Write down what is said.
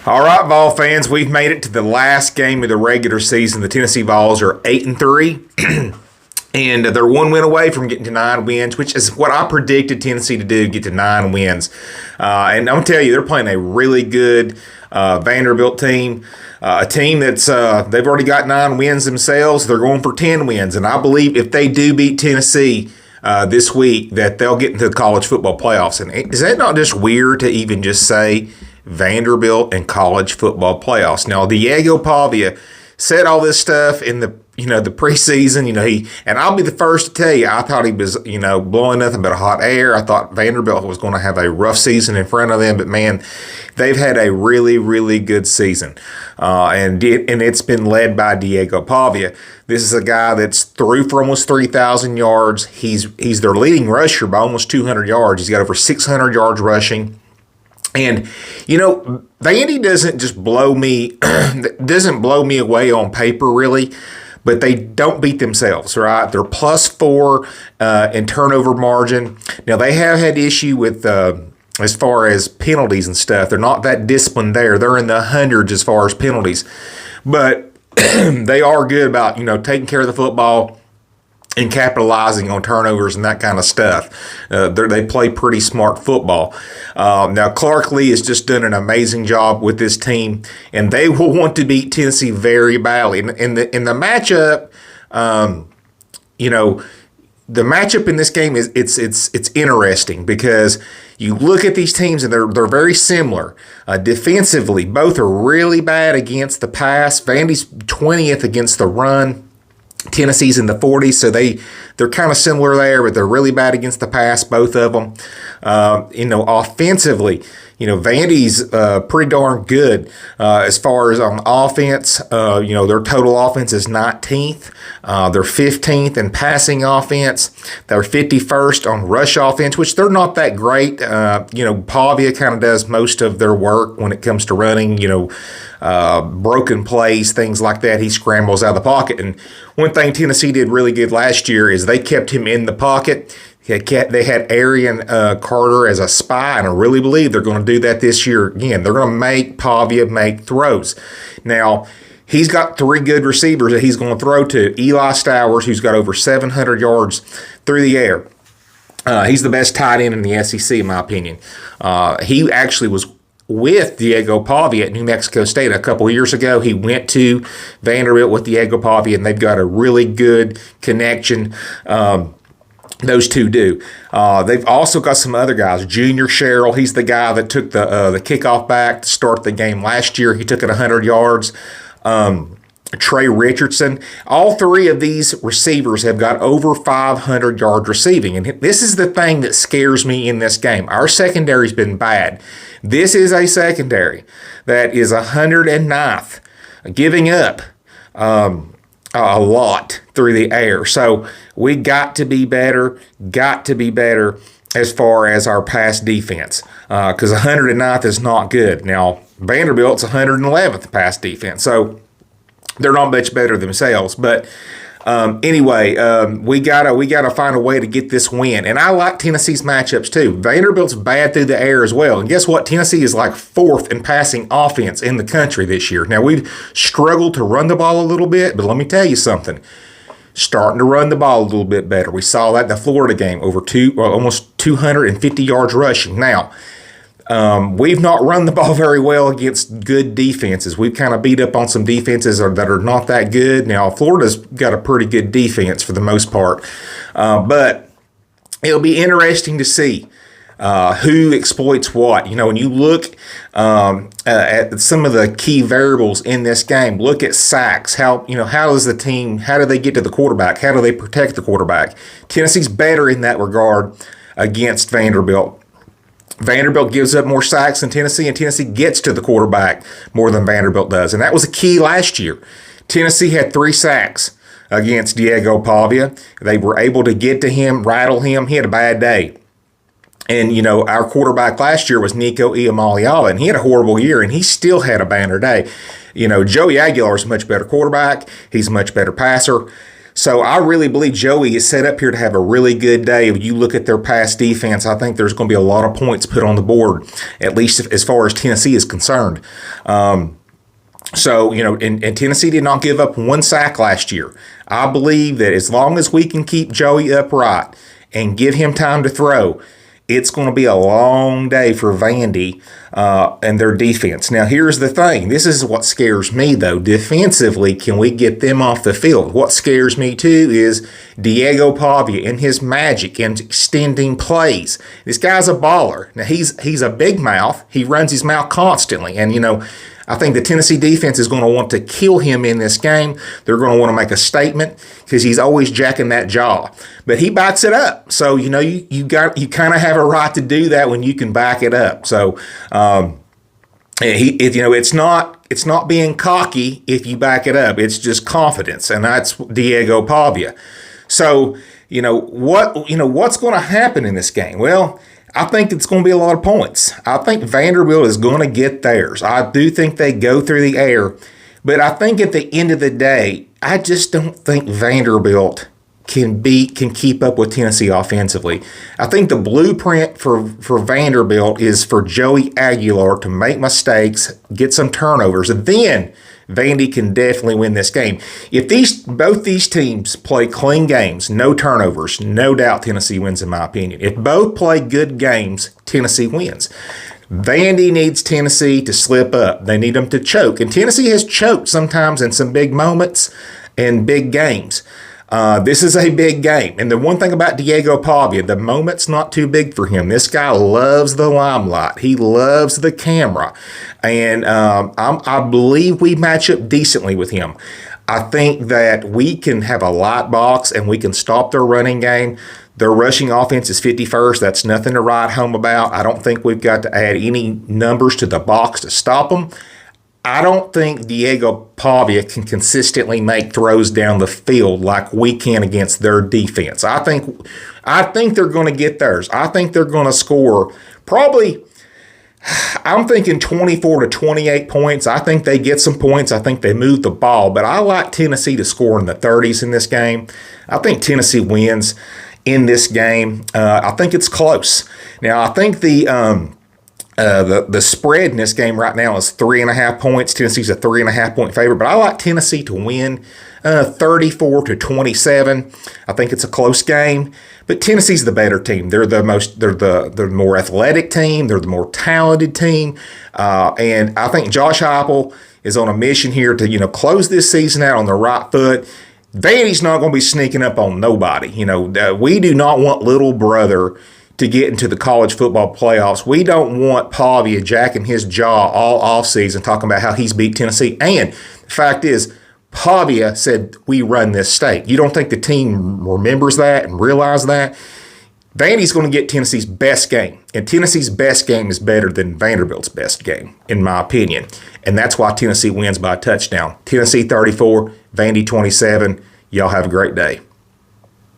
All right, Vol fans, we've made it to the last game of the regular season. The Tennessee Vols are 8-3. And they're one win away from getting to 9 wins, which is what I predicted Tennessee to do, get to 9 wins. And I'm going to tell you, they're playing a really good Vanderbilt team, a team that's they've already got 9 wins themselves. They're going for 10 wins. And I believe if they do beat Tennessee this week, that they'll get into the college football playoffs. And is that not just weird to even just say Vanderbilt and college football playoffs? Now, Diego Pavia said all this stuff in the preseason, and I'll be the first to tell you, I thought he was, blowing nothing but hot air. I thought Vanderbilt was going to have a rough season in front of them, but man, they've had a really, really good season. And it's been led by Diego Pavia. This is a guy that's threw for almost 3,000 yards. He's their leading rusher by almost 200 yards. He's got over 600 yards rushing. And, Vandy doesn't just blow me away on paper, really, but they don't beat themselves, right? They're +4 in turnover margin. Now, they have had issue with as far as penalties and stuff. They're not that disciplined there. They're in the hundreds as far as penalties. But they are good about, taking care of the football and capitalizing on turnovers and that kind of stuff. They play pretty smart football. Now, Clark Lee has just done an amazing job with this team, and they will want to beat Tennessee very badly. In the matchup, the matchup in this game is it's interesting because you look at these teams and they're very similar. Defensively, both are really bad against the pass. Vandy's 20th against the run. Tennessee's in the 40s, so they're kind of similar there, but they're really bad against the pass, both of them. Offensively, Vandy's pretty darn good as far as on offense. Their total offense is 19th. They're 15th in passing offense. They're 51st on rush offense, which they're not that great. Pavia kind of does most of their work when it comes to running, broken plays, things like that. He scrambles out of the pocket. And one thing Tennessee did really good last year is they kept him in the pocket. They had Arian Carter as a spy, and I really believe they're going to do that this year again. They're going to make Pavia make throws. Now, he's got 3 good receivers that he's going to throw to. Eli Stowers, who's got over 700 yards through the air. He's the best tight end in the SEC, in my opinion. He actually was with Diego Pavia at New Mexico State a couple years ago. He went to Vanderbilt with Diego Pavia, and they've got a really good connection. Those two do. They've also got some other guys. Junior Sherrill, he's the guy that took the kickoff back to start the game last year. He took it 100 yards. Trey Richardson. All 3 of these receivers have got over 500 yards receiving. And this is the thing that scares me in this game. Our secondary's been bad. This is a secondary that is 109th, giving up a lot through the air. So we got to be better as far as our pass defense, because 109th is not good. Now, Vanderbilt's 111th pass defense, so they're not much better themselves. But anyway, we gotta find a way to get this win. And I like Tennessee's matchups too. Vanderbilt's bad through the air as well. And guess what? Tennessee is like 4th in passing offense in the country this year. Now, we've struggled to run the ball a little bit, but let me tell you something. Starting to run the ball a little bit better. We saw that in the Florida game, almost 250 yards rushing. Now, we've not run the ball very well against good defenses. We've kind of beat up on some defenses that are not that good. Now, Florida's got a pretty good defense for the most part. But it'll be interesting to see who exploits what. When you look at some of the key variables in this game, look at sacks. How does the team, how do they get to the quarterback? How do they protect the quarterback? Tennessee's better in that regard against Vanderbilt. Vanderbilt gives up more sacks than Tennessee, and Tennessee gets to the quarterback more than Vanderbilt does. And that was a key last year. Tennessee had 3 sacks against Diego Pavia. They were able to get to him, rattle him. He had a bad day. And, our quarterback last year was Nico Iamaleava, and he had a horrible year, and he still had a banner day. Joey Aguilar is a much better quarterback. He's a much better passer. So I really believe Joey is set up here to have a really good day. If you look at their pass defense, I think there's going to be a lot of points put on the board, at least as far as Tennessee is concerned. So, and Tennessee did not give up one sack last year. I believe that as long as we can keep Joey upright and give him time to throw, it's going to be a long day for Vandy and their defense. Now, here's the thing. This is what scares me, though. Defensively, can we get them off the field? What scares me, too, is Diego Pavia and his magic and extending plays. This guy's a baller. Now, he's a big mouth. He runs his mouth constantly. And, I think the Tennessee defense is going to want to kill him in this game. They're going to want to make a statement because he's always jacking that jaw. But he backs it up. So, you kind of have a right to do that when you can back it up. So, it's not being cocky if you back it up. It's just confidence, and that's Diego Pavia. So, what's going to happen in this game? Well, I think it's going to be a lot of points. I think Vanderbilt is going to get theirs. I do think they go through the air. But I think at the end of the day, I just don't think Vanderbilt can keep up with Tennessee offensively. I think the blueprint for Vanderbilt is for Joey Aguilar to make mistakes, get some turnovers, and then Vandy can definitely win this game. If both these teams play clean games, no turnovers, no doubt Tennessee wins in my opinion. If both play good games, Tennessee wins. Vandy needs Tennessee to slip up. They need them to choke. And Tennessee has choked sometimes in some big moments and big games. This is a big game. And the one thing about Diego Pavia, the moment's not too big for him. This guy loves the limelight. He loves the camera. And I believe we match up decently with him. I think that we can have a light box and we can stop their running game. Their rushing offense is 51st. That's nothing to write home about. I don't think we've got to add any numbers to the box to stop them. I don't think Diego Pavia can consistently make throws down the field like we can against their defense. I think they're going to get theirs. I think they're going to score probably, I'm thinking 24 to 28 points. I think they get some points. I think they move the ball. But I like Tennessee to score in the 30s in this game. I think Tennessee wins in this game. I think it's close. Now, I think the spread in this game right now is 3.5 points. Tennessee's a 3.5 point favorite, but I like Tennessee to win 34 to 27. I think it's a close game, but Tennessee's the better team. They're the more athletic team. They're the more talented team, and I think Josh Heupel is on a mission here to close this season out on the right foot. Vandy's not going to be sneaking up on nobody. We do not want little brother to get into the college football playoffs. We don't want Pavia jacking his jaw all offseason talking about how he's beat Tennessee. And the fact is, Pavia said, we run this state. You don't think the team remembers that and realizes that? Vandy's going to get Tennessee's best game. And Tennessee's best game is better than Vanderbilt's best game, in my opinion. And that's why Tennessee wins by a touchdown. Tennessee 34, Vandy 27. Y'all have a great day.